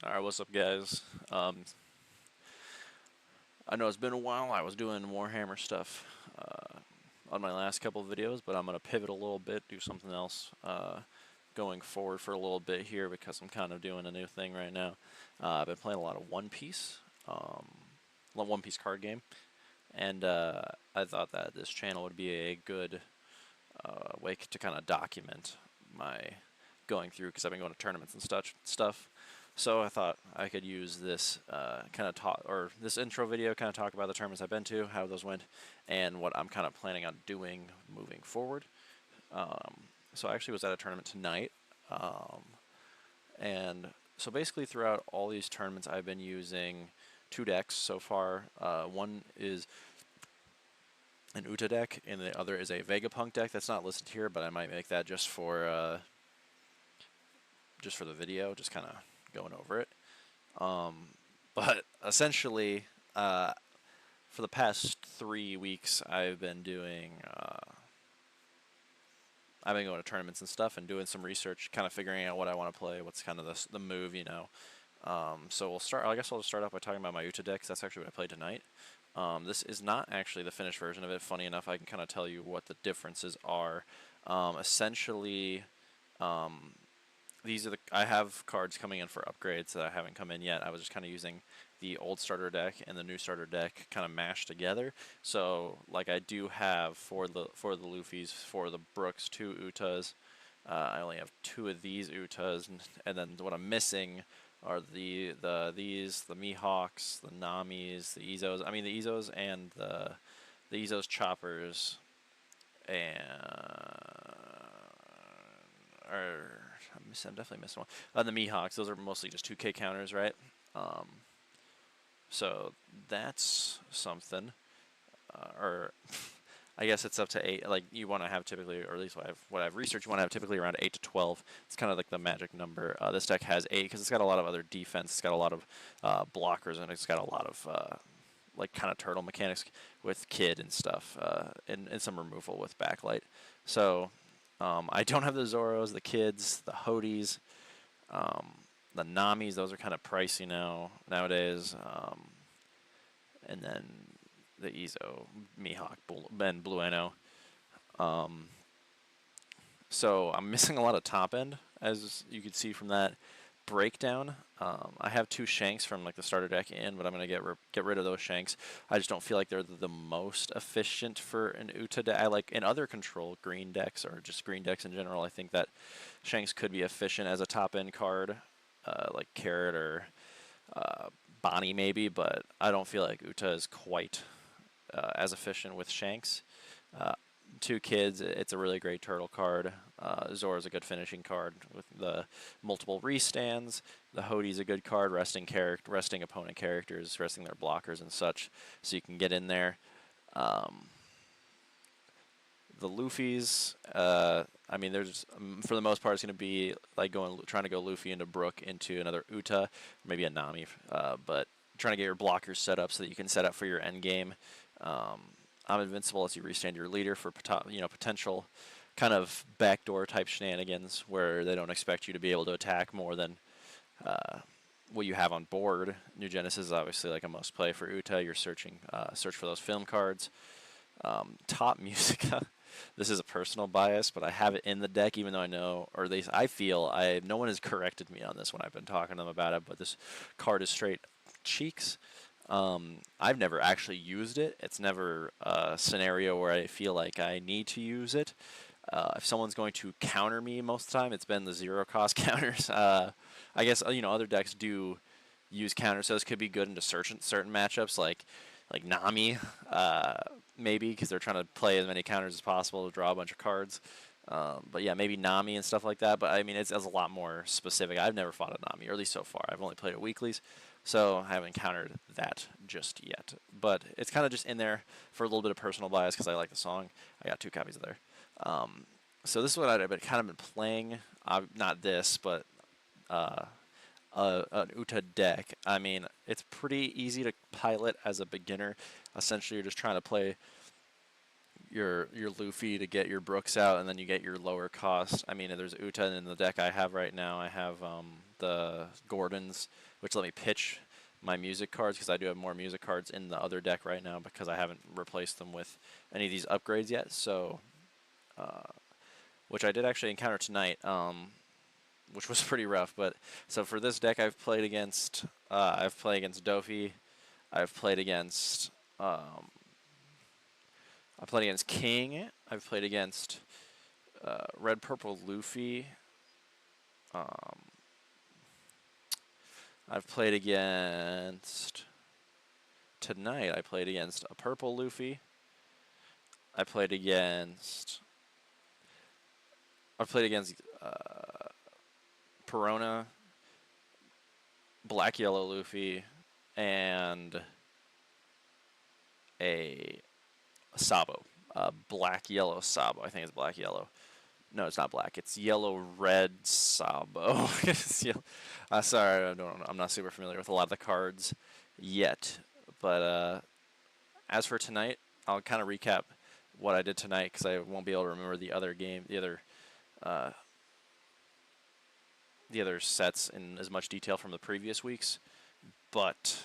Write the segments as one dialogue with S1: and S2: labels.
S1: Alright, what's up, guys? I know it's been a while. I was doing Warhammer stuff on my last couple of videos, but I'm going to pivot a little bit, do something else going forward for a little bit here because I'm kind of doing a new thing right now. I've been playing a lot of One Piece, One Piece card game, and I thought that this channel would be a good way to kind of document my going through because I've been going to tournaments and stuff. So I thought I could use this kind of talk or this intro video, kind of talk about the tournaments I've been to, how those went, and what I'm kind of planning on doing moving forward. So I actually was at a tournament tonight, and so basically throughout all these tournaments, I've been using two decks so far. One is an Uta deck, and the other is a Vegapunk deck. That's not listed here, but I might make that just for the video, just kind of going over it. But essentially, for the past 3 weeks, I've been going to tournaments and stuff and doing some research, kind of figuring out what I want to play, what's kind of the move, you know. So we'll start. I guess I'll just start off by talking about my Uta deck, 'cause that's actually what I played tonight. This is not actually the finished version of it. Funny enough, I can kind of tell you what the differences are. Essentially, I have cards coming in for upgrades that I haven't come in yet. I was just kind of using the old starter deck and the new starter deck kind of mashed together. So like I do have for the Luffy's, for the Brooks, two Utas. I only have two of these Utas, and then what I'm missing are the Mihawks, the Namis, the Izos. I mean the Izos and the Izos choppers and I'm definitely missing one. The Mihawks, those are mostly just 2K counters, right? Um, so that's something. Or I guess it's up to 8. Like you want to have typically, or at least what I've researched, you want to have typically around 8 to 12. It's kind of like the magic number. This deck has 8 because it's got a lot of other defense. It's got a lot of blockers, and it's got a lot of like kind of turtle mechanics with Kid and stuff, and some removal with backlight. So I don't have the Zoros, the Kids, the Hodies, the Namis. Those are kind of pricey nowadays. And then the Izo, Mihawk, and Blueno. Um, so I'm missing a lot of top end, as you can see from that breakdown. I have two Shanks from like the starter deck in, but I'm gonna get rid of those Shanks. I just don't feel like they're the most efficient for an Uta deck. I like in other control green decks or just green decks in general. I think that Shanks could be efficient as a top end card, like Carrot or Bonnie maybe, but I don't feel like Uta is quite as efficient with Shanks. Uh, Two Kids, it's a really great turtle card. Zora's a good finishing card with the multiple restands. The Hodie's a good card, resting opponent characters, resting their blockers and such, so you can get in there. The Luffy's, I mean, there's for the most part, it's going to be like trying to go Luffy into Brook into another Uta, or maybe a Nami, but trying to get your blockers set up so that you can set up for your end game. I'm invincible as you restand your leader for potential kind of backdoor type shenanigans where they don't expect you to be able to attack more than what you have on board. New Genesis is obviously like a must play for Uta. You're search for those film cards. Top Musica. This is a personal bias, but I have it in the deck, even though I know, or at least I feel, no one has corrected me on this when I've been talking to them about it. But this card is straight cheeks. I've never actually used it. It's never a scenario where I feel like I need to use it. If someone's going to counter me most of the time, it's been the zero cost counters. I guess other decks do use counters, so this could be good into certain matchups like Nami, maybe because they're trying to play as many counters as possible to draw a bunch of cards. But yeah, maybe Nami and stuff like that. But I mean, it's a lot more specific. I've never fought a Nami, or at least so far. I've only played it weeklies, so I haven't encountered that just yet. But it's kind of just in there for a little bit of personal bias because I like the song. I got 2 copies of there. So this is what I've kind of been playing. Not this, but an Uta deck. I mean, it's pretty easy to pilot as a beginner. Essentially, you're just trying to play your Luffy to get your Brooks out, and then you get your lower cost. I mean, there's Uta in the deck I have right now. I have the Gordons, which let me pitch my music cards, because I do have more music cards in the other deck right now because I haven't replaced them with any of these upgrades yet. So, which I did actually encounter tonight, which was pretty rough. But so for this deck, I've played against Dofi, I've played against King, I've played against Red Purple Luffy. I've played against tonight. I played against a Purple Luffy. I played against Perona, Black Yellow Luffy, and a Sabo. Black Yellow Sabo. I think it's Black Yellow. No, it's not black. It's yellow red Sabo. Sorry, I'm not super familiar with a lot of the cards yet. But as for tonight, I'll kind of recap what I did tonight because I won't be able to remember the other sets in as much detail from the previous weeks. But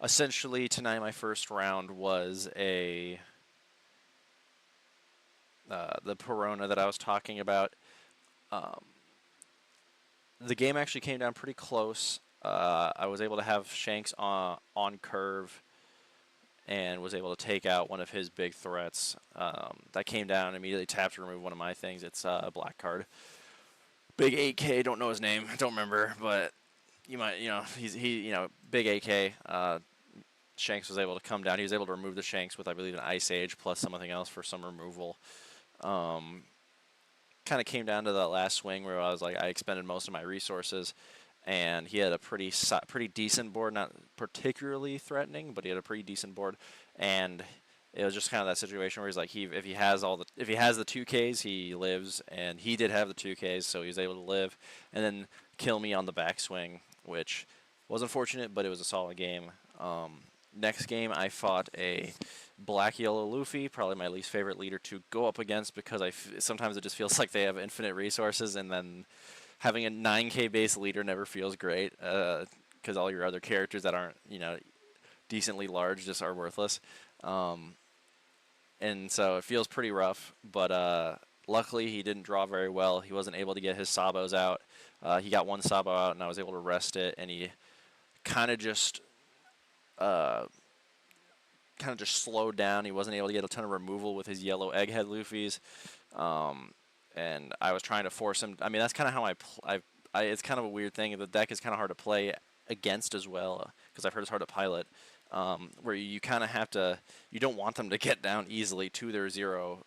S1: essentially tonight, my first round was the Perona that I was talking about. The game actually came down pretty close. I was able to have Shanks on curve and was able to take out one of his big threats. That came down, immediately tapped to remove one of my things. It's a black card. Big 8K, don't know his name, don't remember, but you might, big 8K. Shanks was able to come down. He was able to remove the Shanks with, I believe, an Ice Age plus something else for some removal. Kind of came down to that last swing where I was like, I expended most of my resources, and he had a pretty decent board, not particularly threatening, but he had a pretty decent board, and it was just kind of that situation where he's like, if he has the 2Ks, he lives, and he did have the 2Ks, so he was able to live, and then kill me on the backswing, which was unfortunate, but it was a solid game. Next game, I fought a Black Yellow Luffy, probably my least favorite leader to go up against because sometimes it just feels like they have infinite resources, and then having a 9K base leader never feels great because all your other characters that aren't decently large just are worthless, and so it feels pretty rough. But luckily, he didn't draw very well. He wasn't able to get his Sabos out. He got one Sabo out, and I was able to rest it, and he kind of just slowed down. He wasn't able to get a ton of removal with his yellow Egghead Luffys, and I was trying to force him. I mean, that's kind of how it's kind of a weird thing. The deck is kind of hard to play against as well because I've heard it's hard to pilot, where you kind of have to. You don't want them to get down easily to their zero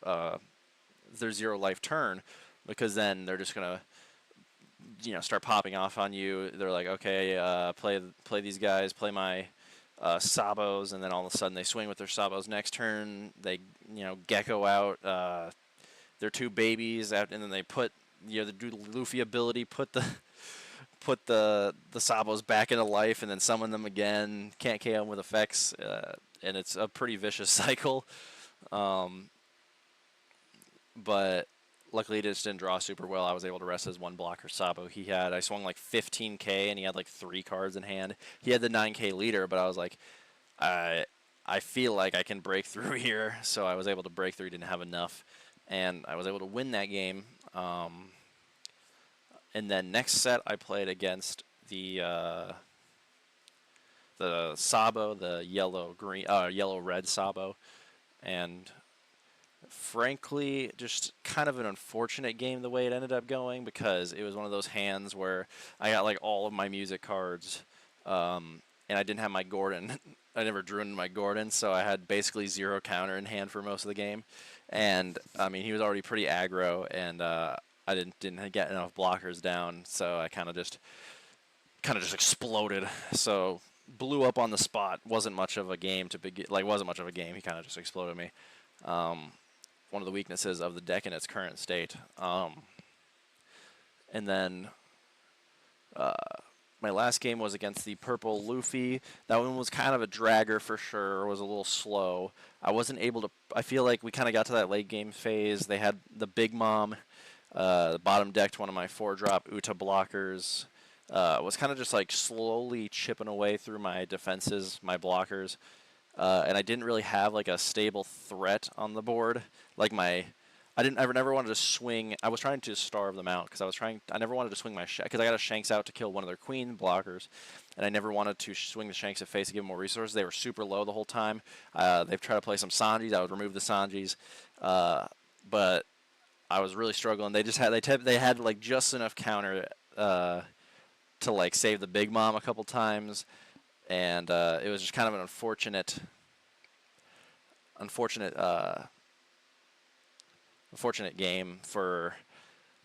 S1: life turn, because then they're just gonna start popping off on you. They're like, okay, play these guys, play my Sabos, and then all of a sudden they swing with their Sabos. Next turn, they gecko out their two babies out, and then they put the Luffy ability, put the Sabos back into life, and then summon them again. Can't KO them with effects, and it's a pretty vicious cycle. But luckily, it just didn't draw super well. I was able to rest his one blocker Sabo. I swung like 15K, and he had like 3 cards in hand. He had the 9K leader, but I was like, I feel like I can break through here. So I was able to break through. Didn't have enough, and I was able to win that game. And then next set, I played against the Sabo, the yellow red Sabo, and frankly, just kind of an unfortunate game the way it ended up going, because it was one of those hands where I got like all of my music cards, and I didn't have my Gordon. I never drew in my Gordon, so I had basically 0 counter in hand for most of the game. And I mean, he was already pretty aggro, and I didn't get enough blockers down, so I kind of just exploded. So blew up on the spot. Wasn't much of a game to begin. Wasn't much of a game. He kind of just exploded me. One of the weaknesses of the deck in its current state. And then my last game was against the Purple Luffy. That one was kind of a dragger for sure. It was a little slow. I wasn't able to. I feel like we kind of got to that late game phase. They had the Big Mom. Bottom decked one of my 4-drop Uta blockers. Was kind of just like slowly chipping away through my defenses, my blockers. And I didn't really have like a stable threat on the board. Like I never wanted to swing. I was trying to starve them out because I never wanted to swing my because I got a Shanks out to kill one of their queen blockers, and I never wanted to swing the Shanks at face to give them more resources. They were super low the whole time. They've tried to play some Sanjis. I would remove the Sanjis, but I was really struggling. They had like just enough counter to like save the Big Mom a couple times, and it was just kind of an unfortunate game for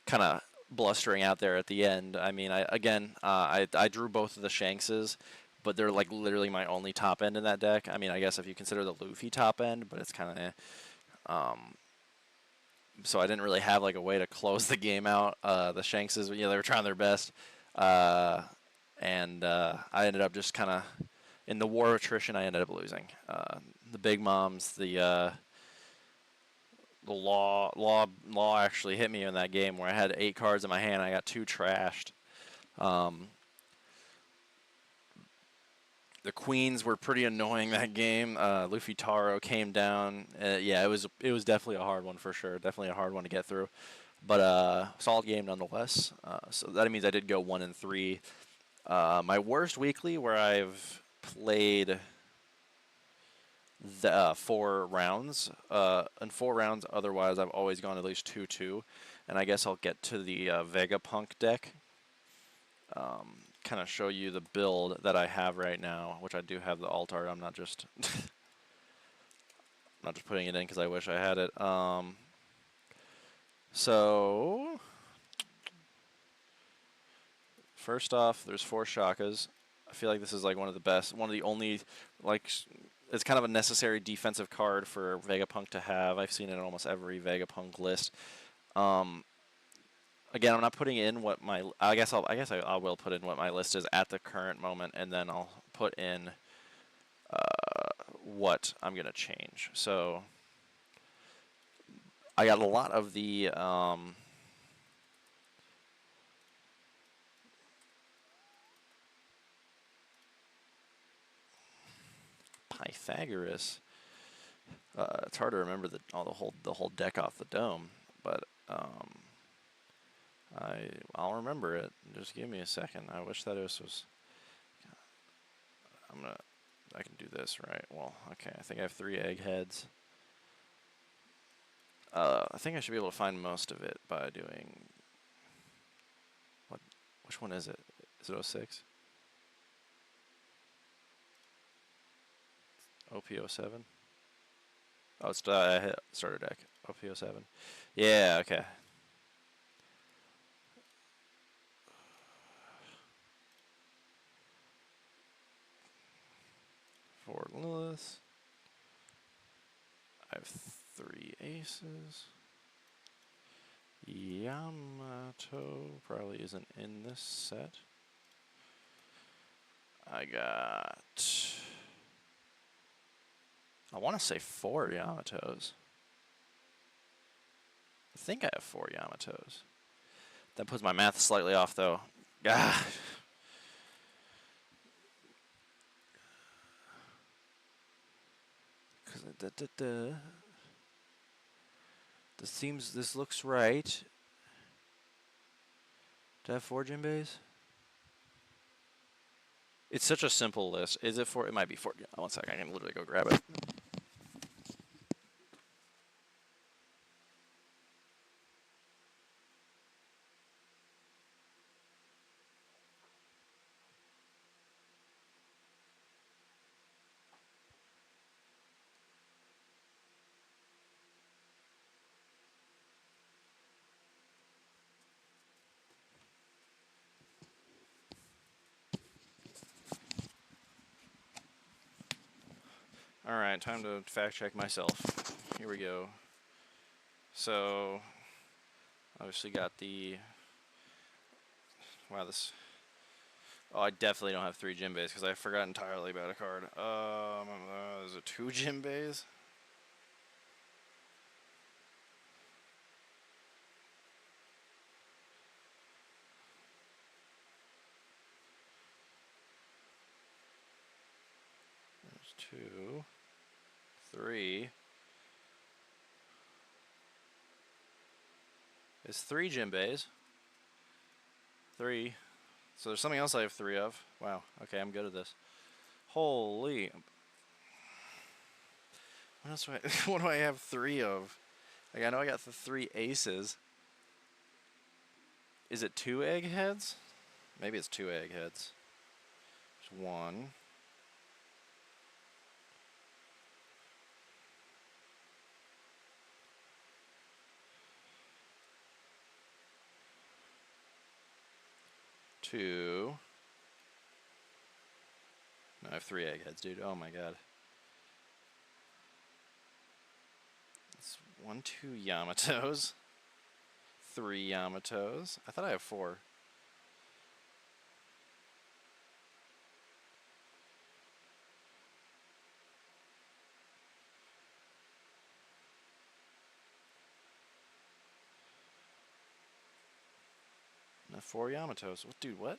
S1: kind of blustering out there at the end. I mean, I drew both of the Shankses, but they're like literally my only top end in that deck. I mean, I guess if you consider the Luffy top end, but it's kind of so I didn't really have like a way to close the game out. The Shankses, they were trying their best, and I ended up just kind of in the war of attrition. I ended up losing. The Big Moms, the law actually hit me in that game where I had 8 cards in my hand. I got 2 trashed. The queens were pretty annoying that game. Luffy Taro came down. Yeah, it was definitely a hard one for sure. Definitely a hard one to get through, but solid game nonetheless. So that means I did go 1-3. My worst weekly where I've played the 4 rounds. In 4 rounds, otherwise I've always gone at least 2-2, and I guess I'll get to the Vegapunk deck. Kind of show you the build that I have right now, which I do have the alt art. I'm not just not just putting it in because I wish I had it. So first off, there's 4 Shakas. I feel like this is like one of the best, one of the only like. It's kind of a necessary defensive card for Vegapunk to have. I've seen it in almost every Vegapunk list. Again, I'm not putting in what my. I will put in what my list is at the current moment, and then I'll put in what I'm gonna change. So I got a lot of the. Pythagoras. It's hard to remember the whole deck off the dome, but I'll remember it. Just give me a second. I wish that this was. I can do this right. Well, okay. I think I have 3 eggheads. I think I should be able to find most of it by doing. Which one is it? Is it 06? OP07? Oh, it's starter deck. OP07. Yeah, okay. For Lilith. I have 3 aces. Yamato probably isn't in this set. I got. I want to say 4 Yamatos. I think I have 4 Yamatos. That puts my math slightly off, though. Ah. This looks right. Do I have 4 Jinbeis? It's such a simple list. Is it 4? It might be 4. One second, I can literally go grab it. Alright, time to fact check myself. Here we go. So, obviously got the. Wow, this. Oh, I definitely don't have 3 Jinbeis because I forgot entirely about a card. Is it 2 Jinbeis? 2, 3. It's 3 Jinbeis. 3. So there's something else I have 3 of. Wow. Okay, I'm good at this. Holy. What else do I, what do I have 3 of? Like, I know I got the 3 aces. Is it 2 eggheads? Maybe it's 2 eggheads. There's 1. 2. No, I have 3 eggheads, dude. Oh my god. It's 1, 2 Yamatos. 3 Yamatos. I thought I have 4. No, 4 Yamatos. What, dude, what?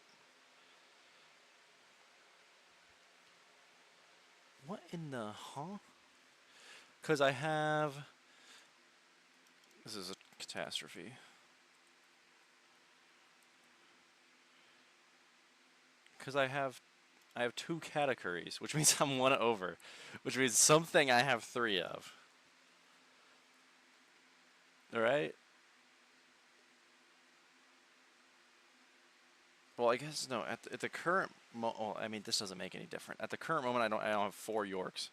S1: What in the, huh? Because I have... This is a catastrophe. Because I have 2 categories, which means I'm 1 over. Which means something I have 3 of. Alright? Well, I guess, no, at the current well, I mean, this doesn't make any difference. At the current moment, I don't have 4 Yorks.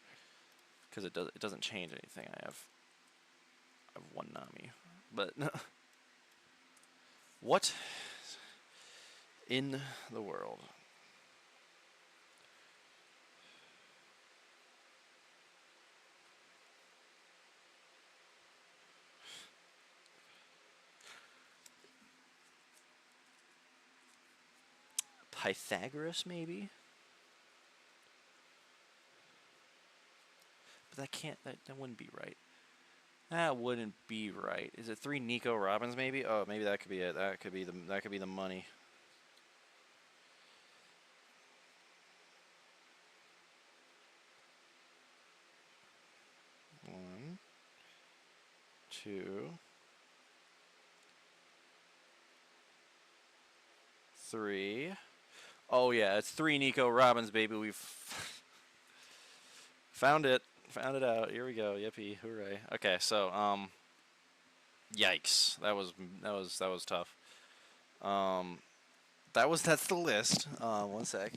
S1: Because it doesn't change anything. I have 1 Nami. But, what in the world? Pythagoras, maybe? But that can't, that wouldn't be right. That wouldn't be right. Is it 3 Nico Robbins, maybe? Oh, maybe that could be it. That could be the money. One, 2, 3. Oh yeah, it's 3 Nico Robbins, baby. We've found it. Found it out. Here we go. Yippee! Hooray! Okay, so yikes. That was tough. That's the list. One sec.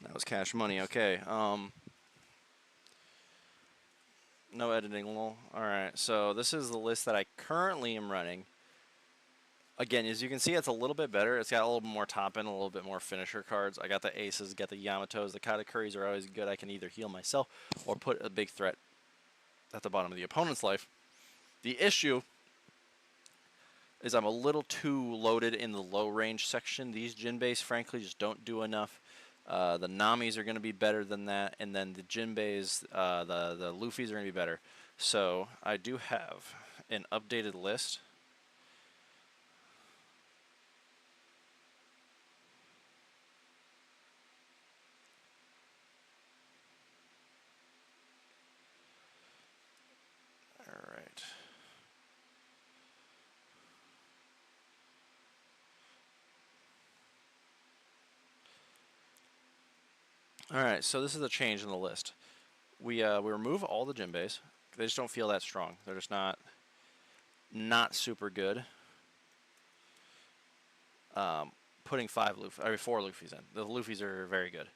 S1: That was cash money. Okay. No editing, lol. Alright, so this is the list that I currently am running. Again, as you can see, it's a little bit better. It's got a little bit more top end, a little bit more finisher cards. I got the aces, got the Yamatos. The Katakuris are always good. I can either heal myself or put a big threat at the bottom of the opponent's life. The issue is I'm a little too loaded in the low range section. These Jinbeis, frankly, just don't do enough. The Namis are going to be better than that, and then the Jinbeis, the Luffys are going to be better. So I do have an updated list. All right. All right. So this is a change in the list. We remove all the Jinbeis. They just don't feel that strong. They're just not super good. Putting 4 Luffys in. The Luffys are very good.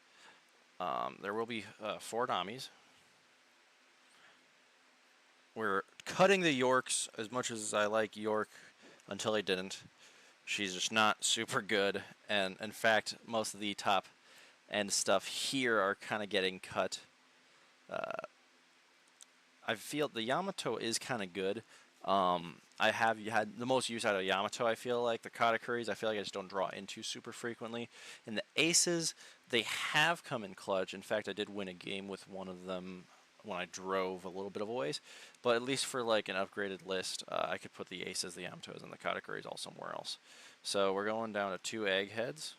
S1: There will be 4 Namis. We're cutting the Yorks as much as I like York until I didn't. She's just not super good, and in fact, most of the top and stuff here are kind of getting cut. I feel the Yamato is kind of good. I have had the most use out of Yamato, I feel like. The Katakuris, I feel like I just don't draw into super frequently. And the Aces, they have come in clutch. In fact, I did win a game with one of them when I drove a little bit of a ways. But at least for like an upgraded list, I could put the Aces, the Yamatos, and the Katakuris all somewhere else. So we're going down to 2 Eggheads.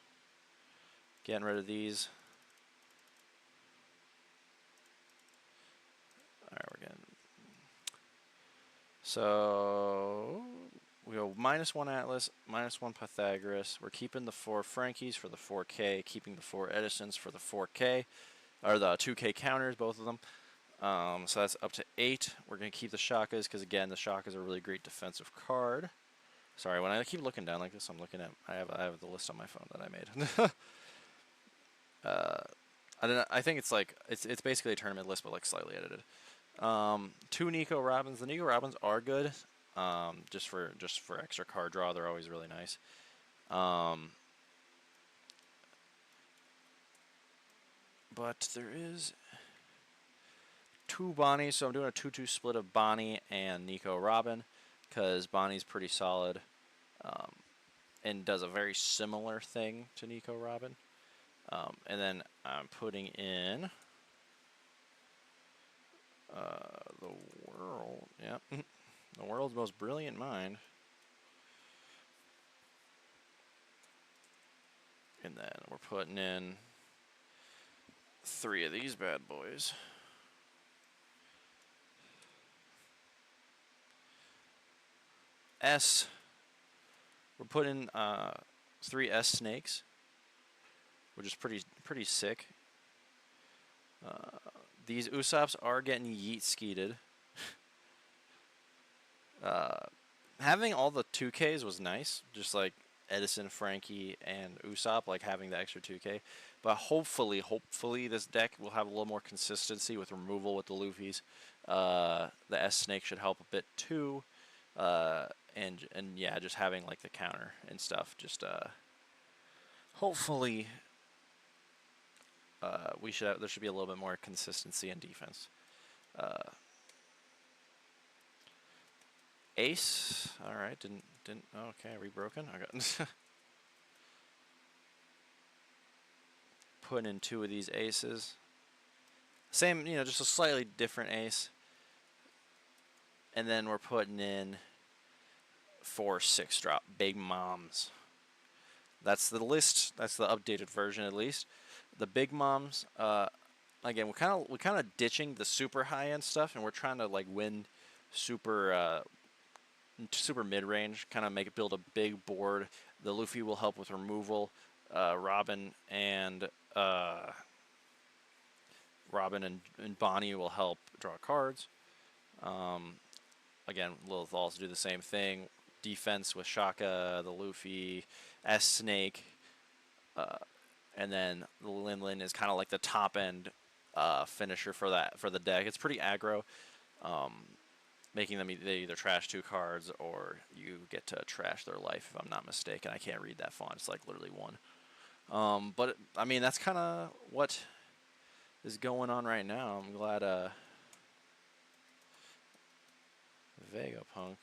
S1: Getting rid of these. Alright, we're getting... So we go -1 Atlas, -1 Pythagoras. We're keeping the 4 Frankies for the 4K, keeping the 4 Edisons for the 4K, or the 2K counters, both of them. So that's up to 8. We're going to keep the Shakas because, again, the Shakas are a really great defensive card. Sorry, when I keep looking down like this, I'm looking at... I have the list on my phone that I made. I don't know, I think it's like... It's basically a tournament list, but like slightly edited. 2 Nico Robins. The Nico Robins are good. Just for extra card draw, they're always really nice. But there is 2 Bonnies, so I'm doing a 2-2 split of Bonnie and Nico Robin, because Bonnie's pretty solid, and does a very similar thing to Nico Robin. And then I'm putting in the world, yeah, the world's most brilliant mind. And then we're putting in 3 of these bad boys. S, we're putting 3 S snakes, which is pretty sick. These Usops are getting yeet skeeted. Having all the 2Ks was nice, just like Edison, Frankie, and Usopp, like having the extra 2K. But hopefully this deck will have a little more consistency with removal with the Luffys. The S Snake should help a bit too. And yeah, just having like the counter and stuff. Just hopefully there should be a little bit more consistency in defense. Ace, all right, didn't. Oh, okay, rebroken. I got putting in 2 of these aces. Same, just a slightly different ace. And then we're putting in 4 6-drop big moms. That's the list. That's the updated version, at least. The big moms. Again, we're kind of ditching the super high end stuff, and we're trying to like win super mid-range, kind of build a big board. The Luffy will help with removal. Robin and Bonnie will help draw cards. Again, will also do the same thing. Defense with Shaka, the Luffy, S Snake, and then the Lin is kind of like the top end finisher for the deck. It's pretty aggro. Making them either trash 2 cards or you get to trash their life, if I'm not mistaken. I can't read that font. It's like literally 1. But, I mean, that's kind of what is going on right now. I'm glad Vegapunk.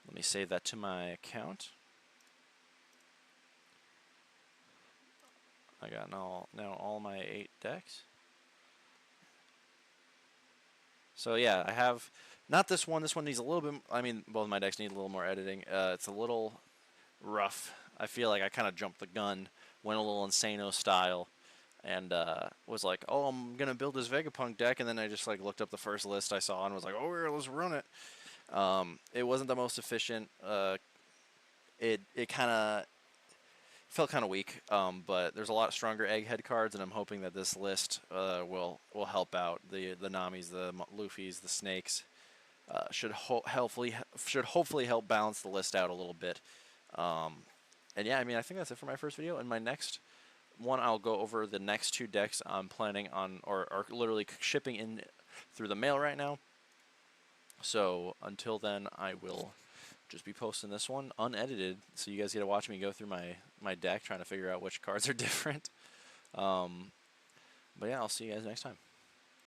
S1: Let me save that to my account. I got now all my 8 decks. So yeah, I have not this one. This one needs a little bit. I mean, both my decks need a little more editing. It's a little rough. I feel like I kind of jumped the gun, went a little Insano style, and was like, "Oh, I'm gonna build this Vegapunk deck," and then I just like looked up the first list I saw and was like, "Oh, yeah, let's run it." It wasn't the most efficient. It kind of felt kind of weak, but there's a lot stronger Egghead cards, and I'm hoping that this list will help out the Namis, the Luffys, the Snakes. Should hopefully help balance the list out a little bit. And yeah, I mean, I think that's it for my first video. In my next one, I'll go over the next 2 decks I'm planning on, or are literally shipping in through the mail right now. So until then, I will just be posting this one unedited, so you guys get to watch me go through my deck trying to figure out which cards are different. But yeah, I'll see you guys next time.